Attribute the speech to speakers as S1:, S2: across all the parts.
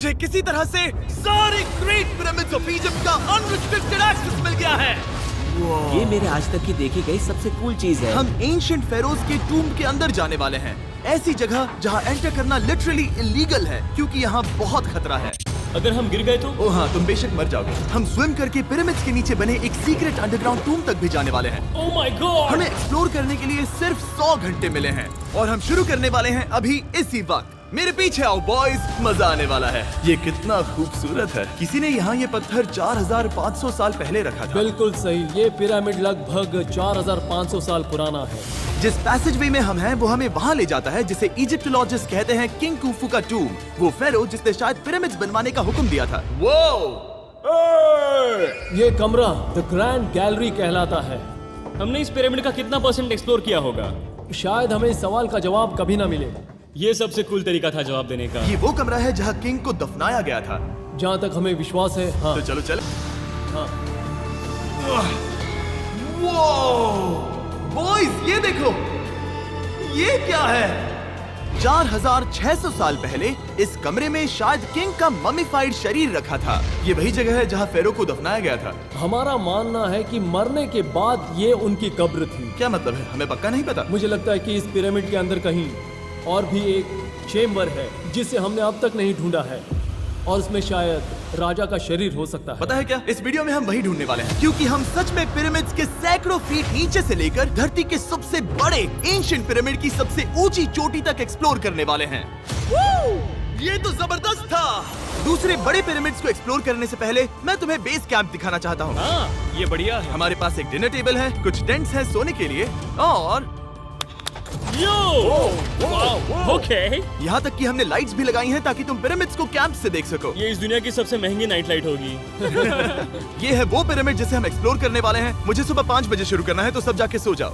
S1: मुझे किसी तरह से सारे ग्रेट पिरामिड्स ऑफ इजिप्ट का अनरिस्ट्रिक्टेड एक्सेस मिल गया है।
S2: ये मेरे आज तक की देखी गई सबसे कूल चीज है।
S1: हम एंशिएंट फेरोज के टूम के अंदर जाने वाले हैं, ऐसी जगह जहाँ एंटर करना लिटरली इलीगल है क्योंकि यहाँ बहुत खतरा है।
S3: अगर हम गिर गए तो?
S1: ओ हाँ, तुम बेशक मर जाओगे। हम स्विम करके पिरामिड्स के नीचे बने एक सीक्रेट अंडरग्राउंड टूम तक भी जाने वाले हैं।
S3: Oh my God!
S1: हमें एक्सप्लोर करने के लिए सिर्फ 100 घंटे मिले हैं और हम शुरू करने वाले हैं अभी इसी वक्त। मेरे पीछे आओ बॉयज, मजा आने वाला है। ये कितना खूबसूरत है। किसी ने यहाँ ये पत्थर 4500 साल पहले रखा था।
S3: बिल्कुल सही, ये पिरामिड लगभग 4500 साल पुराना है।
S1: जिस पैसेजवे में हम हैं वो हमें वहाँ ले जाता है जिसे इजिप्टोलॉजिस्ट कहते हैं किंग कुफू का टूम, वो फेरो जिसने शायद पिरामिड्स बनवाने का हुक्म दिया था।
S3: ये कमरा द ग्रैंड गैलरी कहलाता है। हमने इस पिरामिड का कितना % एक्सप्लोर किया होगा? शायद हमें इस सवाल का जवाब कभी ना मिले। ये सबसे कूल तरीका था जवाब देने का।
S1: ये वो कमरा है जहाँ किंग को दफनाया गया था।
S3: जहाँ तक हमें विश्वास है। हाँ।
S1: तो चलो चल।
S3: हाँ।
S1: बॉयज ये देखो, ये क्या है? 4600 साल पहले इस कमरे में शायद किंग का ममीफाइड शरीर रखा था। ये वही जगह है जहाँ फेरो को दफनाया गया था।
S3: हमारा मानना है कि मरने के बाद ये उनकी कब्र थी।
S1: क्या मतलब है? हमें पक्का नहीं पता।
S3: मुझे लगता है कि इस पिरामिड के अंदर कहीं और भी एक चेम्बर है जिसे हमने अब तक नहीं ढूंढा है और उसमें शायद राजा का शरीर हो सकता है।
S1: पता है क्या, इस वीडियो में हम वही ढूंढने वाले हैं क्योंकि हम सच में पिरामिड्स के सैकड़ों फीट नीचे से लेकर धरती के सबसे बड़े एंशिएंट पिरामिड की सबसे ऊंची चोटी तक एक्सप्लोर करने वाले हैं। ये तो जबरदस्त था। दूसरे बड़े पिरामिड्स को एक्सप्लोर करने से पहले मैं तुम्हें बेस कैंप दिखाना चाहता हूँ।
S3: हाँ, ये बढ़िया है।
S1: हमारे पास एक डिनर टेबल है, कुछ टेंट्स हैं सोने के लिए और
S3: ओके।
S1: यहाँ तक कि हमने लाइट्स भी लगाई हैं ताकि तुम पिरामिड्स को कैंप से देख सको।
S3: ये इस दुनिया की सबसे महंगी नाइट लाइट होगी।
S1: ये है वो पिरामिड जिसे हम एक्सप्लोर करने वाले हैं। मुझे सुबह 5 बजे शुरू करना है तो सब जाके सो जाओ।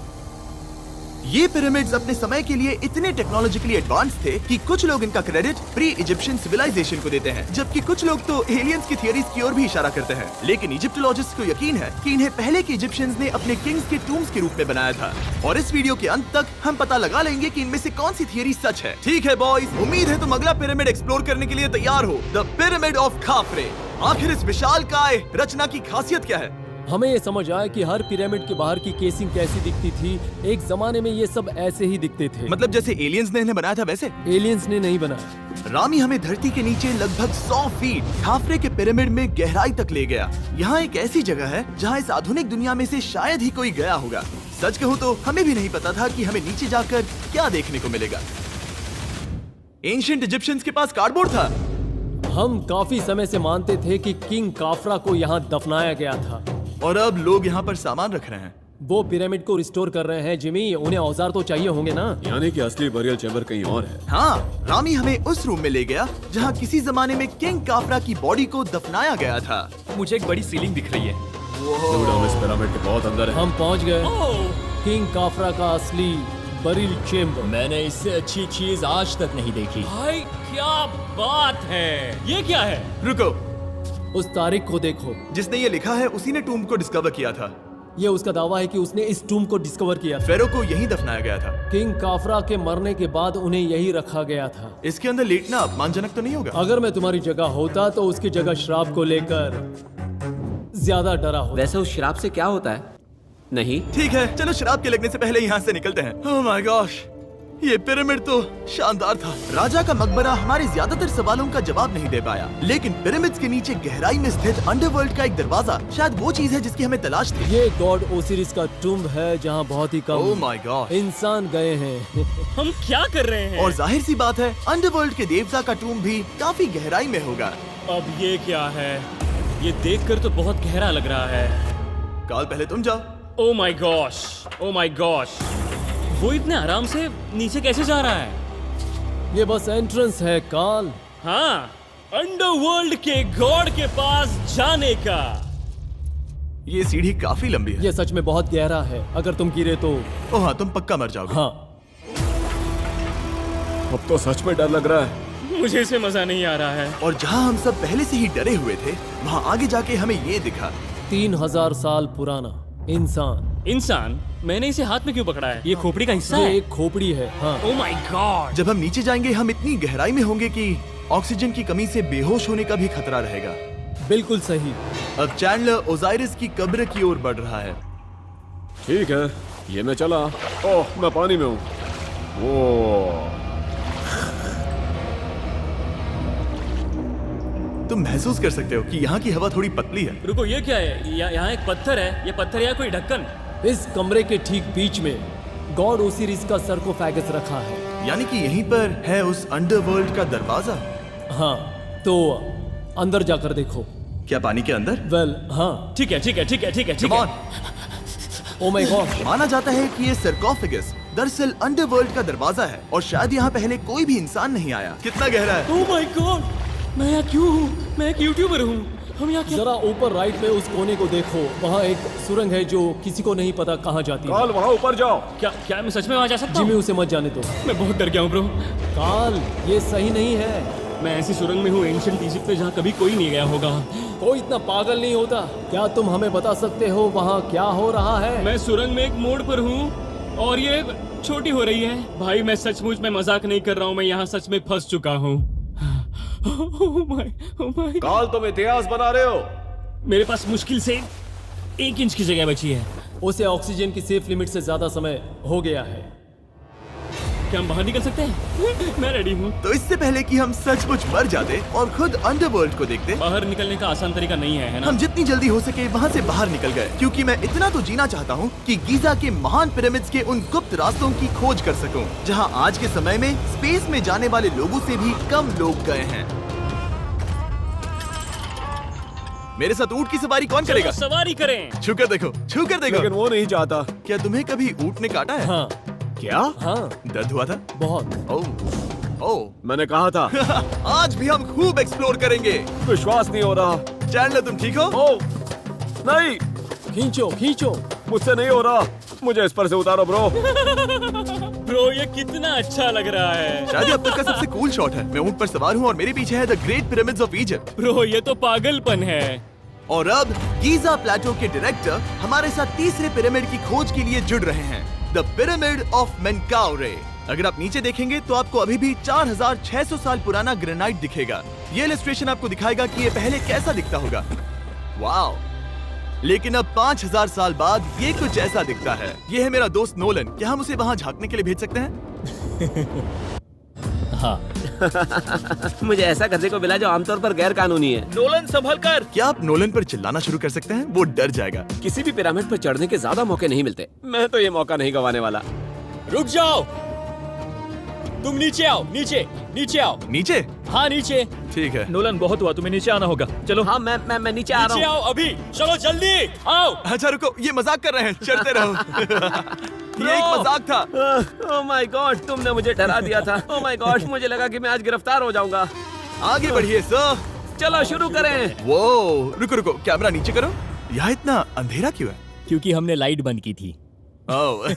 S1: ये पिरामिड्स अपने समय के लिए इतने टेक्नोलॉजिकली एडवांस थे कि कुछ लोग इनका क्रेडिट प्री इजिप्शियन सिविलाइजेशन को देते हैं, जबकि कुछ लोग तो एलियंस की थियरीज की ओर भी इशारा करते हैं। लेकिन इजिप्टोलॉजिस्ट को यकीन है कि इन्हें पहले के इजिप्शियंस ने अपने किंग्स के टूम्स के रूप में बनाया था। और इस वीडियो के अंत तक हम पता लगा लेंगे कि इनमें से कौन सी थियरी सच है। ठीक है बॉयज, उम्मीद है तुम अगला पिरामिड एक्सप्लोर करने के लिए तैयार हो, द पिरामिड ऑफ खाफरे। आखिर इस विशालकाय रचना की खासियत क्या है?
S3: हमें ये समझ आया कि हर पिरामिड के बाहर की केसिंग कैसी दिखती थी। एक जमाने में ये सब ऐसे ही दिखते थे।
S1: मतलब जैसे एलियंस ने इन्हें बनाया था वैसे?
S3: एलियंस ने नहीं बनाया।
S1: रामी हमें धरती के नीचे लगभग 100 फीट खाफरे के पिरामिड में गहराई तक ले गया। यहाँ एक ऐसी जगह है जहाँ इस आधुनिक दुनिया में से शायद ही कोई गया होगा। सच कहूँ तो हमें भी नहीं पता था कि हमें नीचे जाकर क्या देखने को मिलेगा। एंशिएंट इजिप्शियंस के पास कार्डबोर्ड था।
S3: हम काफी समय से मानते थे कि किंग काफरा को यहाँ दफनाया गया था
S1: और अब लोग यहाँ पर सामान रख रहे हैं।
S3: वो पिरामिड को रिस्टोर कर रहे हैं। जिमी, उन्हें औजार तो चाहिए होंगे ना?
S4: यानी कि असली बरियल चैम्बर कहीं और है।
S1: हाँ, रामी हमें उस रूम में ले गया जहाँ किसी जमाने में किंग काफरा की बॉडी को दफनाया गया था।
S5: मुझे एक बड़ी सीलिंग दिख रही है।
S4: दुर्गा, हम इस पिरामिड के बहुत अंदर है।
S3: हम पहुँच गए किंग काफरा का असली बरियल चेम्बर।
S5: मैंने इससे अच्छी चीज आज तक नहीं देखी।
S3: भाई क्या बात है! ये क्या है?
S1: रुको,
S3: उस तारीख को देखो।
S1: जिसने ये लिखा है उसी ने टूम को डिस्कवर किया था।
S3: ये उसका दावा है कि उसने इस टूम को डिस्कवर किया था।
S1: फेरो को यहीं दफनाया गया था।
S3: किंग काफरा के मरने के बाद उन्हें यही रखा गया था।
S1: इसके अंदर लेटना अपमानजनक तो नहीं होगा?
S3: अगर मैं तुम्हारी जगह होता तो उसकी जगह श्राप को लेकर ज्यादा डरा होता।
S2: वैसे उस शराब से क्या होता है? नहीं।
S1: ठीक है, चलो शराब के लगने से पहले यहाँ से निकलते हैं। ओह माय गॉश, ये पिरामिड तो शानदार था। राजा का मकबरा हमारे ज्यादातर सवालों का जवाब नहीं दे पाया, लेकिन पिरामिड्स के नीचे गहराई में स्थित अंडरवर्ल्ड का एक दरवाजा शायद वो चीज है जिसकी हमें तलाश थी।
S3: ये गॉड ओसिरिस का टुम्ब है जहाँ बहुत ही
S1: ओह
S3: कम
S1: माय गॉड
S3: इंसान गए हैं।
S5: हम क्या कर रहे हैं?
S1: और जाहिर सी बात है अंडरवर्ल्ड के देवता का टूम्ब भी काफी गहराई में होगा।
S5: अब ये क्या है? ये देखकर तो बहुत गहरा लग रहा है।
S1: काल, पहले तुम जाओ।
S5: Oh my gosh, oh my gosh, वो इतने आराम से नीचे कैसे जा रहा है?
S3: ये बस एंट्रेंस है काल।
S5: हाँ, अंडरवर्ल्ड के गॉड के पास जाने का।
S1: ये सीढ़ी काफी लंबी है।
S3: ये सच में बहुत गहरा है। अगर तुम गिरे तो
S1: ओह हाँ, तुम पक्का मर जाओगे।
S3: हाँ।
S4: अब तो सच में डर लग रहा है।
S5: मुझे इसमें मजा नहीं आ रहा है।
S1: और जहाँ हम सब पहले से ही डरे हुए थे, वहाँ आगे जाके हमें ये दिखा।
S3: 3000 साल पुराना इंसान।
S5: मैंने इसे हाथ में क्यों पकड़ा है? ये खोपड़ी का हिस्सा
S3: ये
S5: है?
S3: एक खोपड़ी है। हाँ।
S5: Oh my God!
S1: जब हम नीचे जाएंगे हम इतनी गहराई में होंगे कि ऑक्सीजन की कमी से बेहोश होने का भी खतरा रहेगा।
S6: बिल्कुल सही।
S1: अब चैंडलर ओजाइरिस की कब्र की ओर बढ़ रहा है।
S4: ठीक है, ये मैं चला। ओह, मैं पानी में हूँ। वो
S1: तुम महसूस कर सकते हो कि यहाँ की हवा थोड़ी पतली है।
S5: रुको, ये क्या है? यहाँ एक पत्थर है। ये पत्थर या कोई ढक्कन?
S6: इस कमरे के ठीक बीच में गॉड ओसिरिस का सरकोफेगस रखा है।
S1: यानी कि यहीं पर है उस अंडरवर्ल्ड का दरवाजा।
S6: हाँ, तो अंदर जाकर देखो।
S1: क्या पानी के अंदर?
S6: वेल, हाँ।
S5: ठीक है, ठीक है, ठीक है, ठीक है, ठीक
S1: Come
S5: है।
S1: on।
S6: Oh my God.
S1: माना जाता है कि ये सरकोफेगस दरअसल अंडरवर्ल्ड का दरवाजा है और शायद यहाँ पहले कोई भी इंसान नहीं आया। कितना गहरा है?
S5: ओह माय गॉड, मैं यहाँ क्यों हूँ? मैं एक यूट्यूबर हूँ। हम यहाँ क्या?
S6: जरा ऊपर राइट में उस कोने को देखो, वहाँ एक सुरंग है जो किसी को नहीं पता कहाँ जाती है।
S4: काल, वहाँ ऊपर जाओ।
S5: क्या मैं सच में वहाँ जा सकता
S6: जिमी,
S5: हूँ?
S6: उसे मत जाने दो।
S5: मैं बहुत डर गया हूँ ब्रो।
S6: काल, ये सही नहीं है।
S5: मैं ऐसी सुरंग में हूँ एंशिएंट इजिप्ट में जहाँ कभी कोई नहीं गया होगा।
S6: कोई इतना पागल नहीं होता। क्या तुम हमें बता सकते हो वहाँ क्या हो रहा है?
S5: मैं सुरंग में एक मोड़ पर हूँ और ये छोटी हो रही है। भाई मैं सचमुच में मजाक नहीं कर रहा हूँ, मैं यहाँ सच में फंस चुका हूँ। Oh my.
S4: काल, तुम इतिहास बना रहे हो।
S5: मेरे पास मुश्किल से 1 इंच की जगह बची है।
S6: उसे ऑक्सीजन की सेफ लिमिट से ज्यादा समय हो गया है।
S5: क्या हम बाहर निकल सकते हैं? मैं रेडी हूँ।
S1: तो इससे पहले कि हम सचमुच मर जाते और खुद अंडरवर्ल्ड को देखते,
S5: बाहर निकलने का आसान तरीका नहीं है ना?
S1: हम जितनी जल्दी हो सके वहाँ से बाहर निकल गए, क्योंकि मैं इतना तो जीना चाहता हूँ कि गीजा के महान पिरामिड्स के उन गुप्त रास्तों की खोज कर सकूं, जहाँ आज के समय में स्पेस में जाने वाले लोगों से भी कम लोग गए हैं। मेरे साथ ऊंट की सवारी कौन
S5: चलो
S1: करेगा?
S5: सवारी करें।
S1: छूकर देखो, छूकर देखो।
S4: लेकिन वो नहीं चाहता।
S1: क्या तुम्हें कभी ऊंट ने काटा है?
S6: हाँ
S1: क्या?
S6: हाँ,
S1: दर्द हुआ था?
S6: बहुत।
S1: ओह
S4: मैंने कहा था।
S1: आज भी हम खूब एक्सप्लोर करेंगे।
S4: विश्वास नहीं हो रहा।
S1: चैंडलर, तुम ठीक हो?
S4: ओह, नहीं,
S6: खींचो खींचो।
S4: मुझसे नहीं हो रहा। मुझे इस पर से उतारो ब्रो।
S5: ब्रो ये कितना अच्छा लग रहा है।
S1: शायद ये अब तक का सबसे कूल शॉट है। मैं ऊंट पर सवार हूँ और मेरे पीछे है the great pyramids of Egypt.
S5: Bro ये तो पागलपन है।
S1: और अब गीजा प्लेटो के डायरेक्टर हमारे साथ तीसरे पिरामिड की खोज के लिए जुड़ रहे हैं, द पिरामिड ऑफ मेनकाउरे। अगर आप नीचे देखेंगे तो आपको अभी भी 4600 साल पुराना ग्रेनाइट दिखेगा। ये इलस्ट्रेशन आपको दिखाएगा कि ये पहले कैसा दिखता होगा। वाओ! लेकिन अब 5000 साल बाद ये कुछ ऐसा दिखता है। ये है मेरा दोस्त नोलन। क्या हम उसे वहाँ झांकने के लिए भेज सकते हैं?
S2: हाँ। मुझे ऐसा करने को मिला जो आमतौर पर गैर कानूनी है।
S5: नोलन संभल कर।
S1: क्या आप नोलन पर चिल्लाना शुरू कर सकते हैं? वो डर जाएगा।
S2: किसी भी पिरामिड पर चढ़ने के ज्यादा मौके नहीं मिलते। मैं तो ये मौका नहीं गंवाने वाला।
S3: रुक जाओ, तुम नीचे आओ। नीचे नीचे आओ।
S1: नीचे?
S3: हाँ नीचे।
S1: ठीक है।
S5: नोलन बहुत हुआ, तुम्हें नीचे आना होगा। चलो।
S2: हाँ, मैं नीचे आ
S3: नीचे
S2: रहा हूँ।
S3: आओ अभी। चलो जल्दी आओ।
S1: अच्छा रुको, ये मजाक कर रहे हैं। चढ़ते रहो। ये एक मजाक था।
S2: ओह माय गॉड, तुमने मुझे डरा दिया था। ओह माय गॉड, मुझे लगा कि मैं आज गिरफ्तार हो जाऊंगा।
S1: आगे बढ़िए सर।
S2: चलो शुरू करें।
S1: वो रुको रुको, कैमरा नीचे करो। यहाँ इतना अंधेरा क्यों है?
S3: क्योंकि हमने लाइट बंद की थी।
S1: ओह,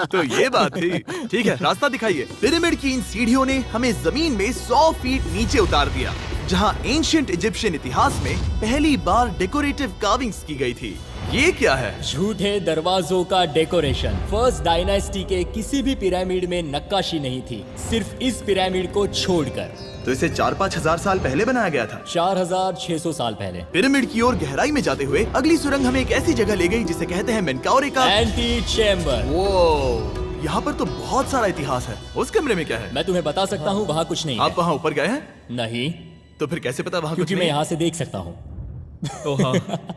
S1: तो ये बात थी। ठीक है, रास्ता दिखाइए। पिरामिड की इन सीढ़ियों ने हमें जमीन में 100 फीट नीचे उतार दिया, जहाँ एंशिएंट इजिप्शियन इतिहास में पहली बार डेकोरेटिव कार्विंग्स की गई थी। ये क्या है?
S3: झूठे दरवाजों का डेकोरेशन। फर्स्ट डायनेस्टी के किसी भी पिरामिड में नक्काशी नहीं थी, सिर्फ इस पिरामिड को छोड़कर।
S1: तो इसे 4-5 हजार साल पहले बनाया गया था।
S3: 4600 साल पहले।
S1: पिरामिड की ओर गहराई में जाते हुए अगली सुरंग हमें एक ऐसी जगह ले गई जिसे कहते हैं मेनकाउरे का
S3: एंटी चैम्बर।
S1: वो यहाँ पर तो बहुत सारा इतिहास है। उस कमरे में क्या है?
S3: मैं तुम्हें बता सकता हूँ, वहाँ कुछ नहीं
S1: आप
S3: है।
S1: वहाँ ऊपर गए हैं?
S3: नहीं,
S1: तो फिर कैसे पता वहाँ कुछ
S3: क्योंकि मैं
S1: नहीं?
S3: यहाँ से देख सकता हूँ।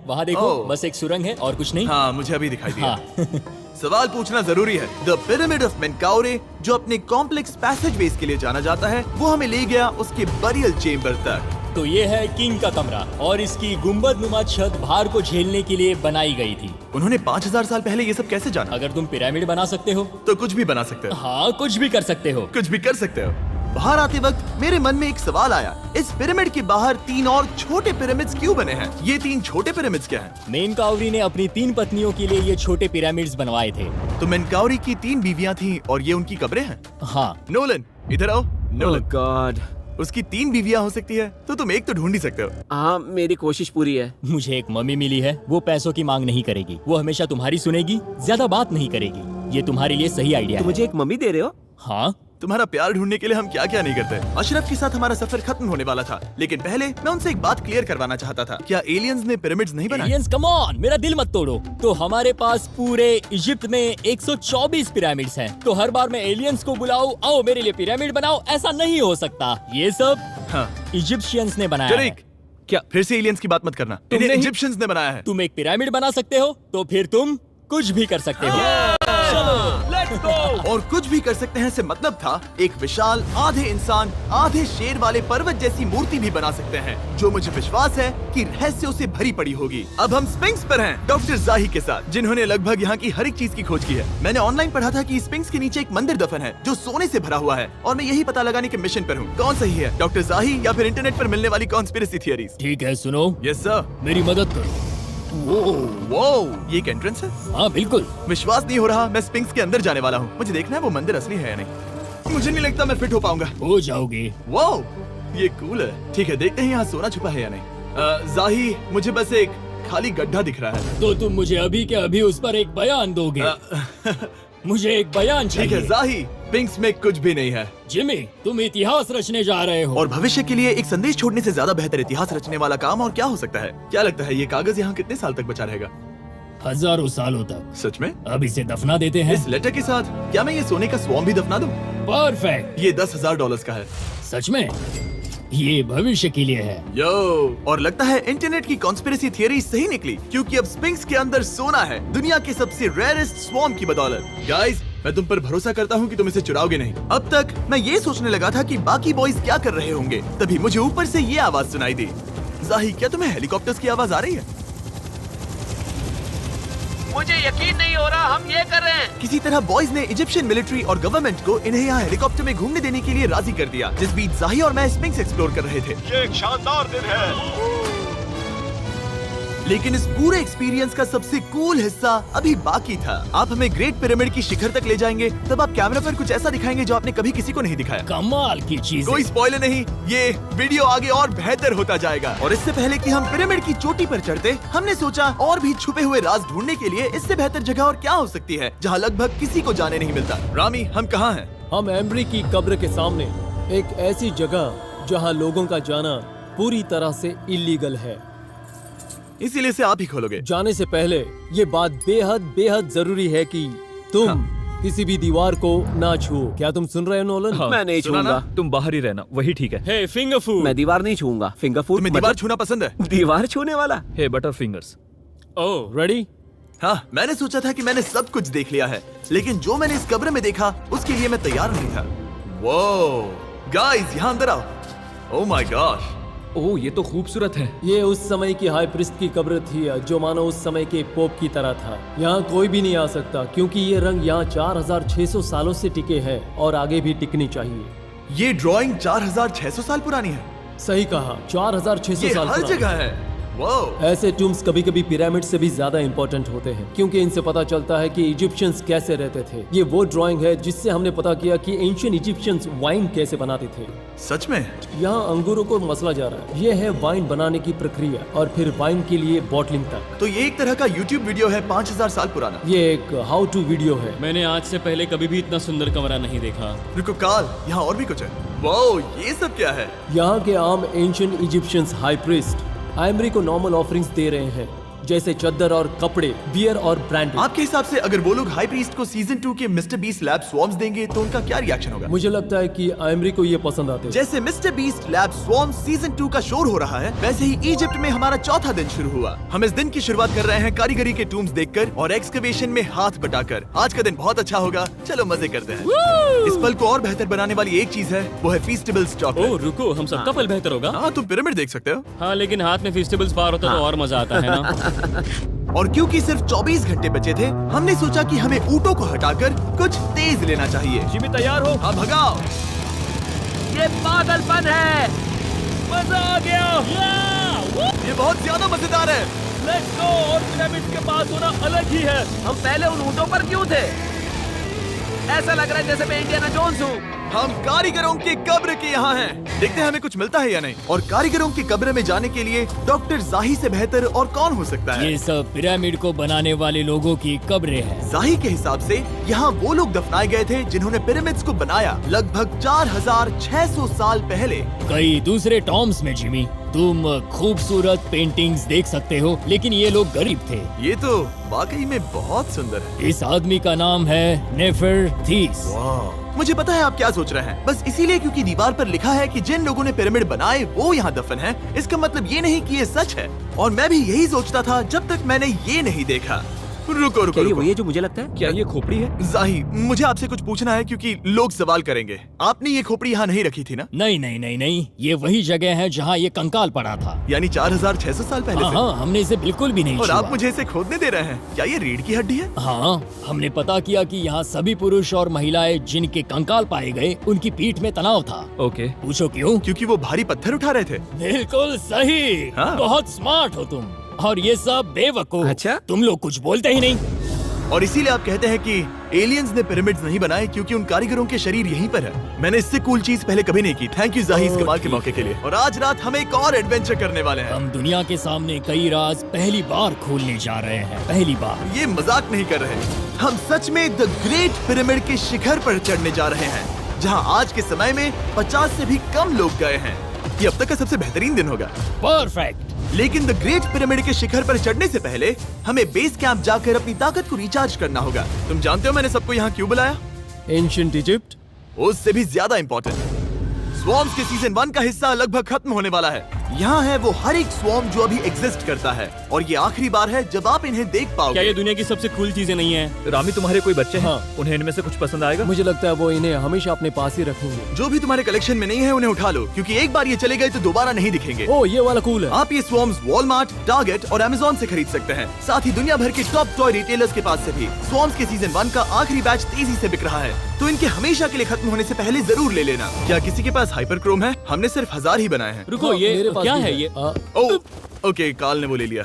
S3: वहाँ देखो,
S1: ओह।
S3: बस एक सुरंग है और कुछ नहीं।
S1: हाँ, मुझे अभी दिखाई दिया।
S3: हाँ।
S1: सवाल पूछना जरूरी है। द पिरामिड ऑफ मेनकाउरे, जो अपने कॉम्प्लेक्स पैसेजवेज के लिए जाना जाता है, वो हमें ले गया उसके बरियल चेम्बर तक।
S3: तो ये है किंग का कमरा और इसकी गुंबद नुमा छत भार को झेलने के लिए बनाई गई थी।
S1: उन्होंने 5000 साल पहले ये सब कैसे जाना?
S3: अगर तुम पिरामिड बना सकते हो
S1: तो कुछ भी बना सकते हो।
S3: हाँ, कुछ भी कर सकते हो।
S1: कुछ भी कर सकते हो। बाहर आते वक्त मेरे मन में एक सवाल आया, इस पिरामिड के बाहर 3 और छोटे पिरामिड्स क्यों बने हैं? ये 3 छोटे पिरामिड्स क्या हैं?
S3: मेनकाउरी ने अपनी 3 पत्नियों के लिए ये छोटे पिरामिड्स बनवाए थे।
S1: तो मेनकाउरी की 3 बीवियां थीं और ये उनकी कब्रें हैं।
S3: हाँ।
S1: नोलन, इधर आओ। Nolan,
S2: God.
S1: उसकी 3 बीवियां हो सकती है, तो तुम एक तो ढूंढ ही सकते हो।
S2: हाँ, मेरी कोशिश पूरी है।
S3: मुझे एक मम्मी मिली है, वो पैसों की मांग नहीं करेगी, वो हमेशा तुम्हारी सुनेगी, ज्यादा बात नहीं करेगी। ये तुम्हारे लिए सही आइडिया
S2: तुम
S3: है।
S2: मुझे एक मम्मी दे रहे हो?
S3: हाँ,
S1: तुम्हारा प्यार ढूंढने के लिए हम क्या क्या नहीं करते। अशरफ के साथ हमारा सफर खत्म होने वाला था, लेकिन पहले मैं उनसे एक बात क्लियर करवाना चाहता था। क्या एलियंस ने पिरामिड्स नहीं बनाए?
S3: एलियंस कम ऑन, मेरा दिल मत तोड़ो। तो हमारे पास पूरे इजिप्ट में 124 पिरामिड्स हैं। तो हर बार मैं एलियंस को बुलाऊं, आओ मेरे लिए पिरामिड बनाओ, ऐसा नहीं हो सकता। ये सब
S1: हाँ।
S3: इजिप्शियंस ने बनाया है।
S1: जरीक, क्या फिर से एलियंस की बात मत करना। इन्हें
S3: नहीं-
S1: इजिप्शियंस ने बनाया है।
S3: तुम एक पिरामिड बना सकते हो तो फिर तुम कुछ भी कर सकते हो।
S2: Let's go.
S1: और कुछ भी कर सकते हैं से मतलब था एक विशाल आधे इंसान आधे शेर वाले पर्वत जैसी मूर्ति भी बना सकते हैं, जो मुझे विश्वास है कि रहस्यों से भरी पड़ी होगी। अब हम स्पिंक्स पर हैं, डॉक्टर जाही के साथ, जिन्होंने लगभग यहाँ की हर एक चीज की खोज की है। मैंने ऑनलाइन पढ़ा था कि स्पिंक्स के नीचे एक मंदिर दफन है जो सोने से भरा हुआ है, और मैं यही पता लगाने के मिशन पर हूँ। कौन सही है, डॉक्टर जाही या फिर इंटरनेट पर मिलने वाली कॉन्स्पिरेसी थियरीज?
S3: ठीक है, सुनो,
S1: यस सर।
S3: मेरी मदद करो।
S1: वो ये एक एंट्रेंस है?
S3: हाँ बिल्कुल।
S1: विश्वास नहीं हो रहा, मैं स्पिंक्स के अंदर जाने वाला हूँ। मुझे देखना है वो मंदिर असली है या नहीं। मुझे नहीं लगता मैं फिट हो पाऊंगा।
S3: हो जाओगे।
S1: वाओ, ये कूल है। ठीक है, देखते हैं यहाँ सोना छुपा है या नहीं। जाही, मुझे बस एक खाली गड्ढा दिख रहा है।
S3: तो तुम मुझे अभी के अभी उस पर एक बयान दोगे? मुझे एक बयान
S1: ठीक है
S3: चाहिए।
S1: जाही, स्पिंक्स में कुछ भी नहीं है।
S3: जिमी, तुम इतिहास रचने जा रहे हो।
S1: और भविष्य के लिए एक संदेश छोड़ने से ज्यादा बेहतर इतिहास रचने वाला काम और क्या हो सकता है? क्या लगता है ये कागज यहाँ कितने साल तक बचा रहेगा?
S3: हजारों सालों तक।
S1: सच में?
S3: अब इसे दफना देते हैं।
S1: इस लेटर के साथ क्या मैं ये सोने का स्वॉर्म भी दफना दूं?
S3: परफेक्ट।
S1: ये $10,000 का है।
S3: सच में? ये भविष्य के लिए है।
S1: यो, और लगता है इंटरनेट की कॉन्स्पिरेसी थियरी सही निकली, क्योंकि अब स्पिंक्स के अंदर सोना है, दुनिया के सबसे रेयरेस्ट स्वॉर्म की बदौलत। गाइस, मैं तुम पर भरोसा करता हूँ कि तुम इसे चुराओगे नहीं। अब तक मैं ये सोचने लगा था कि बाकी बॉयज क्या कर रहे होंगे, तभी मुझे ऊपर से ये आवाज सुनाई दी। जाही, क्या तुम्हें हेलीकॉप्टर्स की आवाज आ रही है?
S2: मुझे यकीन नहीं हो रहा हम ये कर रहे हैं।
S1: किसी तरह बॉयज ने इजिप्शियन मिलिट्री और गवर्नमेंट को इन्हें यहाँ हेलीकॉप्टर में घूमने देने के लिए राजी कर दिया, जिस बीच जाही और मैं स्पिंक्स एक्सप्लोर कर रहे थे।
S4: ये एक शानदार दिन है।
S1: लेकिन इस पूरे एक्सपीरियंस का सबसे कूल हिस्सा अभी बाकी था। आप हमें ग्रेट पिरामिड की शिखर तक ले जाएंगे, तब आप कैमरा पर कुछ ऐसा दिखाएंगे जो आपने कभी किसी को नहीं दिखाया।
S3: कमाल की चीज।
S1: कोई स्पॉइलर नहीं, ये वीडियो आगे और बेहतर होता जाएगा। और इससे पहले कि हम पिरामिड की चोटी पर चढ़ते, हमने सोचा और भी छुपे हुए राज ढूंढने के लिए इससे बेहतर जगह और क्या हो सकती है, जहाँ लगभग किसी को जाने नहीं मिलता। रामी, हम कहाँ हैं?
S6: हम एम्ब्री की कब्र के सामने, एक ऐसी जगह जहां लोगों का जाना पूरी तरह से इलीगल है।
S1: इसीलिए से आप ही खोलोगे।
S6: जाने से पहले ये बात बेहद बेहद जरूरी है कि तुम किसी भी दीवार को ना छुओ। क्या तुम सुन रहे हो नोलन?
S2: मैं नहीं
S1: सुना ना?
S2: छूंगा, तुम बाहर ही रहना, वही ठीक है।
S5: हे फिंगर फूड।
S2: मैं दीवार नहीं छूंगा। फिंगर फूड
S1: तुम्हें दीवार छूना पसंद है?
S2: दीवार छूने वाला।
S5: हे बटर फिंगर्स। ओह,
S6: रेडी?
S1: हाँ, मैंने सोचा था कि मैंने सब कुछ देख लिया है, लेकिन जो मैंने इस कब्र में देखा उसके लिए मैं तैयार नहीं था। वो गाइस, यहाँ अंदर आओ। ओह माय गॉश,
S5: ओह, ये तो खूबसूरत है।
S6: ये उस समय की हाई प्रिस्ट की कब्र थी, जो मानो उस समय के पोप की तरह था। यहाँ कोई भी नहीं आ सकता, क्योंकि ये रंग यहाँ 4600 सालों से टिके हैं और आगे भी टिकनी चाहिए।
S1: ये ड्राइंग 4600 साल पुरानी है।
S6: सही कहा, 4600
S1: ये
S6: साल
S1: हर
S6: पुरानी।
S1: जगह है। वाह,
S6: ऐसे टूम्स कभी कभी पिरामिड से भी ज्यादा इंपॉर्टेंट होते हैं, क्योंकि इनसे पता चलता है कि इजिप्शियंस कैसे रहते थे। ये वो ड्राइंग है जिससे हमने पता किया कि एंशियंट इजिप्शियंस वाइन कैसे बनाते थे।
S1: सच में?
S6: यहाँ अंगूरों को मसला जा रहा है। ये है वाइन बनाने की प्रक्रिया और फिर वाइन के लिए बॉटलिंग तक।
S1: तो ये एक तरह का YouTube वीडियो है 5000 साल पुराना।
S6: ये एक हाउ टू वीडियो है।
S5: मैंने आज से पहले कभी भी इतना सुंदर कमरा नहीं देखा।
S1: रुको काल, यहाँ और भी कुछ है। वाओ, ये सब क्या है?
S6: यहाँ के आम एंशियंट इजिप्शियंस हाई प्रीस्ट आयमरी को नॉर्मल ऑफरिंग्स दे रहे हैं, जैसे चद्दर और कपड़े, बियर और ब्रांडी।
S1: आपके हिसाब से अगर वो लोग हाई प्रीस्ट को सीजन 2 के मिस्टर बीस्ट लैब स्वॉर्म्स देंगे तो उनका क्या रिएक्शन होगा?
S6: मुझे लगता है कि आयमरी को ये पसंद आते हैं।
S1: जैसे मिस्टर बीस्ट लैब स्वॉर्म्स सीजन 2 का शोर हो रहा है, वैसे ही इजिप्ट में हमारा चौथा दिन शुरू हुआ। हम इस दिन की शुरुआत कर रहे हैं कारीगरी के टूम्स देखकर और एक्सकवेशन में हाथ बटाकर। आज का दिन बहुत अच्छा होगा, चलो मजे करते हैं। इस पल को और बेहतर बनाने वाली एक चीज है, वो है फीस्टेबल्स
S5: ओह
S1: चॉकलेट।
S5: रुको, हम सबका पल बेहतर होगा।
S1: हाँ, तुम पिरामिड देख सकते हो।
S5: हाँ, लेकिन हाथ में फेस्टिवल्स बार होता तो और मजा आता है ना।
S1: और क्योंकि सिर्फ 24 घंटे बचे थे, हमने सोचा कि हमें ऊँटों को हटाकर कुछ तेज लेना चाहिए।
S5: जिमी तैयार हो?
S1: हाँ, भगाओ।
S2: ये पागलपन है।
S5: मजा आ गया।
S1: ये बहुत ज्यादा मजेदार है।
S5: Let's go. और पिरामिड के पास होना अलग ही है।
S2: हम पहले उन ऊँटों पर क्यों थे? ऐसा लग रहा है जैसे मैं इंडियाना जोन्स हूँ।
S1: हम कारीगरों की कब्र के यहाँ हैं। देखते हैं हमें कुछ मिलता है या नहीं। और कारीगरों की कब्र में जाने के लिए डॉक्टर जाही से बेहतर और कौन हो सकता है?
S3: ये सब पिरामिड को बनाने वाले लोगों की कब्रें हैं।
S1: जाही के हिसाब से यहाँ वो लोग दफनाए गए थे जिन्होंने पिरामिड्स को बनाया लगभग 4600 साल पहले।
S3: कई दूसरे टॉम्स में जिमी, तुम खूबसूरत पेंटिंग्स देख सकते हो, लेकिन ये लोग गरीब थे।
S1: ये तो वाकई में बहुत सुंदर है।
S3: इस आदमी का नाम है नेफरथीस।
S1: मुझे पता है आप क्या सोच रहे हैं, बस इसीलिए क्योंकि दीवार पर लिखा है कि जिन लोगों ने पिरामिड बनाए वो यहाँ दफन है, इसका मतलब ये नहीं कि ये सच है। और मैं भी यही सोचता था जब तक मैंने ये नहीं देखा। रुको रुको
S2: क्या ये
S1: रुको।
S2: वही है जो मुझे लगता है? क्या ये खोपड़ी है?
S1: जाही, मुझे आपसे कुछ पूछना है क्योंकि लोग सवाल करेंगे। आपने ये खोपड़ी यहाँ नहीं रखी थी ना?
S3: नहीं नहीं नहीं नहीं, ये वही जगह है जहाँ ये कंकाल पड़ा था।
S1: यानी 4600 साल पहले
S3: हाँ
S1: से?
S3: हाँ, हमने इसे बिल्कुल भी नहीं
S1: और
S3: छुआ।
S1: आप मुझे इसे खोदने दे रहे हैं? क्या ये रीढ़ की हड्डी है?
S3: हाँ, हमने पता किया कि यहाँ सभी पुरुष और महिलाएं जिनके कंकाल पाए गए उनकी पीठ में तनाव था।
S2: ओके।
S3: पूछो क्यों?
S1: क्योंकि वो भारी पत्थर उठा रहे थे।
S3: बिल्कुल सही।
S1: हाँ।
S3: बहुत स्मार्ट हो तुम। और ये सब बेवकूफ।
S2: अच्छा?
S3: तुम लोग कुछ बोलते ही नहीं।
S1: और इसीलिए आप कहते हैं कि एलियंस ने पिरामिड्स नहीं बनाए क्योंकि उन कारीगरों के शरीर यहीं पर है। मैंने इससे कूल चीज पहले कभी नहीं की। थैंक यू जाही इस कमाल के मौके के लिए। और आज रात हम एक और एडवेंचर करने वाले हैं।
S3: हम दुनिया के सामने कई राज पहली बार खोलने जा रहे हैं। पहली बार।
S1: ये मजाक नहीं कर रहे। हम सच में द ग्रेट पिरामिड के शिखर पर चढ़ने जा रहे हैं, जहां आज के समय में 50 से भी कम लोग गए हैं। ये अब तक का सबसे बेहतरीन दिन होगा।
S3: परफेक्ट।
S1: लेकिन द ग्रेट पिरामिड के शिखर पर चढ़ने से पहले हमें बेस कैंप जाकर अपनी ताकत को रिचार्ज करना होगा। तुम जानते हो मैंने सबको यहाँ क्यों बुलाया?
S6: Ancient Egypt.
S1: उससे भी ज्यादा इम्पोर्टेंट, स्वॉर्म्स के सीजन 1 का हिस्सा लगभग खत्म होने वाला है। यहाँ है वो हर एक स्वॉर्म जो अभी एग्जिस्ट करता है, और ये आखिरी बार है जब आप इन्हें देख
S5: क्या
S1: पाओगे।
S5: ये दुनिया की सबसे कूल चीजें नहीं है?
S2: रामी, तुम्हारे कोई बच्चे हैं?
S6: हाँ।
S2: उन्हें इनमें से कुछ पसंद आएगा?
S6: मुझे लगता है वो इन्हें हमेशा अपने पास ही रखेंगे।
S1: जो भी तुम्हारे कलेक्शन में नहीं है उन्हें उठा लो, क्योंकि एक बार ये चले गए तो दोबारा नहीं दिखेंगे।
S6: ओ, ये वाला कूल है।
S1: आप ये स्वॉर्म्स वॉलमार्ट, टारगेट और अमेज़न से खरीद सकते हैं। साथ ही दुनिया भर के टॉप टॉय रिटेलर्स के पास से भी। स्वॉर्म्स के सीजन 1 का आखिरी बैच तेजी से बिक रहा है, तो इनके हमेशा के लिए खत्म होने से पहले जरूर ले लेना। क्या किसी के पास हाइपर क्रोम है? हमने सिर्फ 1000 ही बनाए हैं।
S5: रुको,
S6: हाँ,
S5: ये
S6: मेरे पास
S5: क्या
S6: भी
S5: है ये?
S1: ओके, काल ने वो ले लिया।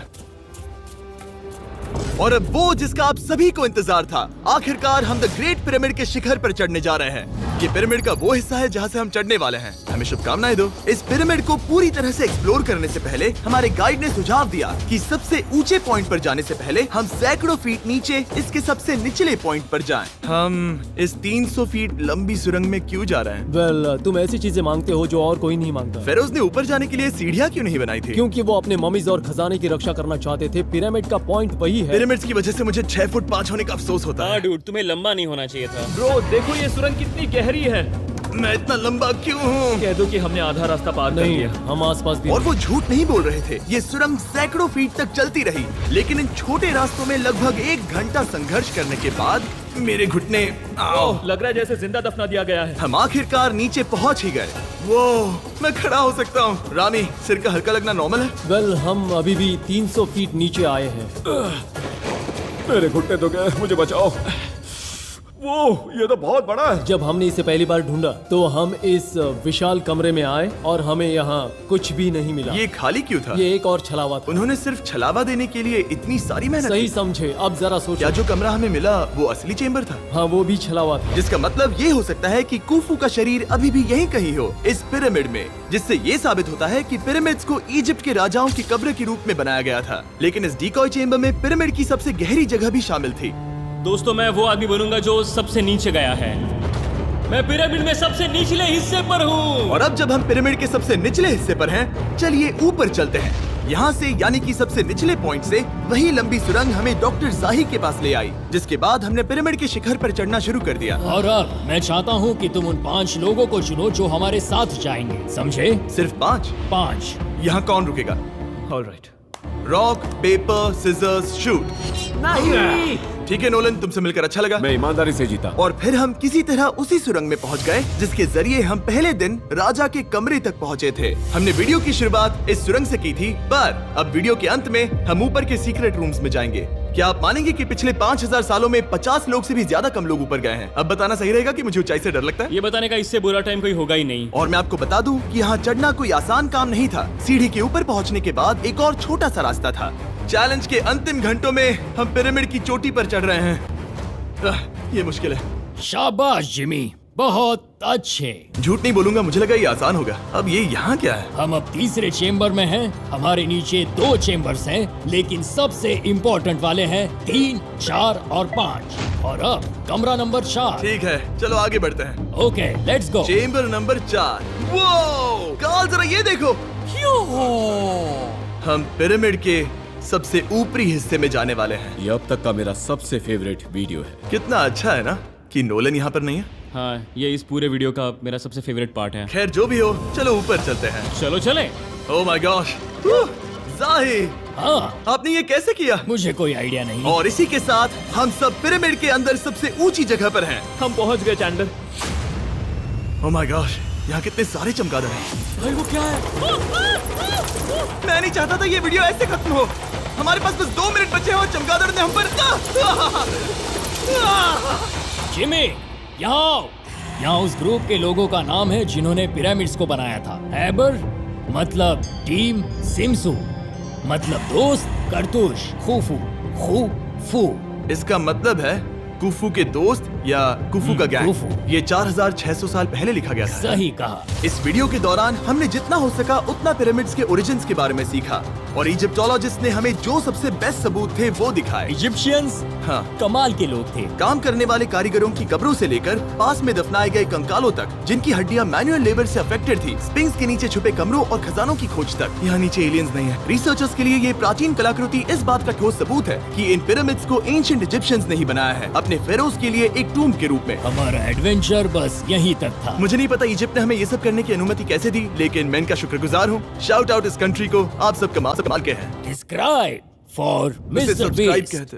S1: और अब वो जिसका आप सभी को इंतजार था, आखिरकार हम द ग्रेट पिरामिड के शिखर पर चढ़ने जा रहे हैं। ये पिरामिड का वो हिस्सा है जहाँ से हम चढ़ने वाले हैं। हमें शुभकामनाएं दो। इस पिरामिड को पूरी तरह से एक्सप्लोर करने से पहले हमारे गाइड ने सुझाव दिया कि सबसे ऊंचे पॉइंट पर जाने से पहले हम सैकड़ों फीट नीचे इसके सबसे निचले पॉइंट पर जाएं। हम इस 300 फीट लंबी सुरंग में क्यों जा रहे हैं?
S6: वेल, तुम ऐसी चीजें मांगते हो जो और कोई नहीं मांगता।
S1: फेरोज ने ऊपर जाने के लिए सीढ़ियाँ क्यों नहीं बनाई थी?
S6: क्योंकि वो अपने ममीज और खजाने की रक्षा करना चाहते थे। पिरामिड का पॉइंट वही है।
S1: पिरामिड्स की वजह से मुझे 6 फुट 5 होने का अफसोस होता
S5: हाँ
S1: है।
S5: डूड, तुम्हें लंबा नहीं होना चाहिए था।
S2: ब्रो, देखो ये सुरंग कितनी गहरी है।
S1: मैं इतना लंबा क्यों हूँ?
S2: कह दो कि हमने आधा रास्ता पार कर
S6: नहीं,
S2: लिया।
S6: हम आसपास भी
S1: और वो झूठ नहीं बोल रहे थे। ये सुरंग सैकड़ों फीट तक चलती रही, लेकिन इन छोटे रास्तों में लगभग 1 घंटा संघर्ष करने के बाद मेरे घुटने
S2: ओह, लग रहा है जैसे जिंदा दफना दिया गया है।
S1: हम आखिरकार नीचे पहुंच ही गए। वो मैं खड़ा हो सकता हूँ। रामी, सिर का हल्का लगना नॉर्मल है?
S6: वेल, हम अभी भी 300 फीट नीचे आए हैं।
S4: मेरे घुटने तो गए, मुझे बचाओ। वो ये तो बहुत बड़ा है।
S6: जब हमने इसे पहली बार ढूंढा तो हम इस विशाल कमरे में आए और हमें यहाँ कुछ भी नहीं मिला।
S1: ये खाली क्यों था?
S6: ये एक और छलावा था।
S1: उन्होंने सिर्फ छलावा देने के लिए इतनी सारी मेहनत
S6: सही
S1: की।
S6: समझे। अब जरा
S1: क्या
S6: सोचो।
S1: जो कमरा हमें मिला वो असली चेंबर था?
S6: हाँ, वो भी छलावा था।
S1: जिसका मतलब ये हो सकता है कि कुफू का शरीर अभी भी यहीं कहीं हो, इस पिरामिड में, जिससे ये साबित होता है कि पिरामिड्स को इजिप्ट के राजाओं की कब्र के रूप में बनाया गया था। लेकिन इस डिकॉय चेंबर में पिरामिड की सबसे गहरी जगह भी शामिल थी।
S5: दोस्तों, मैं वो आदमी बनूंगा जो सबसे नीचे गया है। मैं पिरामिड में सबसे निचले हिस्से पर हूँ।
S1: और अब जब हम पिरामिड के सबसे निचले हिस्से पर हैं, चलिए ऊपर चलते हैं। यहाँ से, यानी कि सबसे निचले पॉइंट से वही लंबी सुरंग हमें डॉक्टर जाही के पास ले आई, जिसके बाद हमने पिरामिड के शिखर पर चढ़ना शुरू कर दिया।
S3: और अब मैं चाहता हूँ कि तुम उन 5 लोगों को चुनो जो हमारे साथ जाएंगे, समझे?
S1: सिर्फ 5?
S3: 5।
S1: यहाँ कौन रुकेगा?
S2: Alright.
S1: Rock, paper, scissors, shoot.
S2: नहीं।
S1: ठीक है नोलन, तुमसे मिलकर अच्छा लगा।
S4: मैं ईमानदारी से जीता।
S1: और फिर हम किसी तरह उसी सुरंग में पहुंच गए जिसके जरिए हम पहले दिन राजा के कमरे तक पहुंचे थे। हमने वीडियो की शुरुआत इस सुरंग से की थी, पर अब वीडियो के अंत में हम ऊपर के सीक्रेट रूम्स में जाएंगे। क्या आप मानेंगे कि पिछले 5000 सालों में 50 लोग से भी ज्यादा कम लोग ऊपर गए हैं? अब बताना सही रहेगा कि मुझे ऊंचाई से डर लगता है।
S5: ये बताने का इससे बुरा टाइम कोई होगा ही नहीं।
S1: और मैं आपको बता दूं कि यहाँ चढ़ना कोई आसान काम नहीं था। सीढ़ी के ऊपर पहुँचने के बाद एक और छोटा सा रास्ता था। चैलेंज के अंतिम घंटों में हम पिरामिड की चोटी पर चढ़ रहे हैं। ये मुश्किल है।
S3: शाबाश जिमी,
S5: बहुत अच्छे।
S1: झूठ नहीं बोलूंगा, मुझे लगा ये आसान होगा। अब ये यहाँ क्या है?
S5: हम अब तीसरे चेम्बर में हैं। हमारे नीचे 2 चेम्बर्स हैं, लेकिन सबसे इम्पोर्टेंट वाले हैं 3, 4 और 5। और अब कमरा नंबर 4।
S1: ठीक है, चलो आगे बढ़ते हैं।
S5: Okay, let's go.
S1: Chamber number 4। वो कार्ल, जरा ये देखो। हम पिरामिड के सबसे ऊपरी हिस्से में जाने वाले हैं।
S4: ये अब तक का मेरा सबसे फेवरेट वीडियो है।
S1: कितना अच्छा है ना कि नोलन यहाँ पर नहीं है।
S3: हाँ, ये इस पूरे वीडियो का मेरा सबसे फेवरेट पार्ट है।
S1: खैर जो भी हो, चलो ऊपर चलते हैं।
S3: चलो चले।
S1: ओह माय गॉश, जाहिर,
S5: हाँ,
S1: आपने ये कैसे किया?
S5: मुझे कोई आइडिया नहीं।
S1: और इसी के साथ हम सब पिरामिड के अंदर सबसे ऊंची जगह पर हैं।
S2: हम पहुंच गए चैंडलर।
S1: ओह माय गॉश, यहाँ कितने सारे चमगादड़ हैं।
S5: भाई वो क्या है?
S1: मैं नहीं चाहता था ये वीडियो ऐसे खत्म हो। हमारे पास बस 2 मिनट बचे हैं और चमगादड़ ने हम पर
S5: जिमी, यहाँ आओ। यहाँ उस ग्रुप के लोगों का नाम है जिन्होंने पिरामिड्स को बनाया था। एबर मतलब टीम, सिमसू मतलब दोस्त, करतुश, खुफू, खुफू।
S1: इसका मतलब है कुफू के दोस्त या कुफू का गैंग।
S5: कुफू।
S1: ये 4600 साल पहले लिखा गया था।
S5: सही कहा।
S1: इस वीडियो के दौरान हमने जितना हो सका उतना पिरामिड्स के ओरिजिन्स के बारे में सीखा और इजिप्टोलॉजिस्ट ने हमें जो सबसे बेस्ट सबूत थे वो दिखाए।
S5: इजिप्शियंस
S1: हाँ,
S5: कमाल के लोग थे।
S1: काम करने वाले कारीगरों की कब्रों से लेकर पास में दफनाए गए कंकालों तक, जिनकी हड्डियां मैनुअल लेबर से अफेक्टेड थी, स्पिंक्स के नीचे छुपे कमरों और खजानों की खोज तक। यहाँ नीचे एलियंस नहीं है। रिसर्चर्स के लिए ये प्राचीन कलाकृति इस बात का ठोस सबूत है कि इन पिरामिड्स को एंशिएंट इजिप्शियंस ने ही बनाया है, अपने फेरोज के लिए एक टूम्ब के रूप में।
S5: हमारा एडवेंचर बस यहीं तक था।
S1: मुझे नहीं पता इजिप्ट ने हमें ये सब करने की अनुमति कैसे दी, लेकिन मैं इनका शुक्रगुजार हूँ। शाउट आउट इस कंट्री को, आप सब कमाल के हैं।
S5: डिस्क्राइब फॉर
S1: इसे
S5: मिस्टर
S1: सब्सक्राइब
S5: बीस्ट।
S1: कहते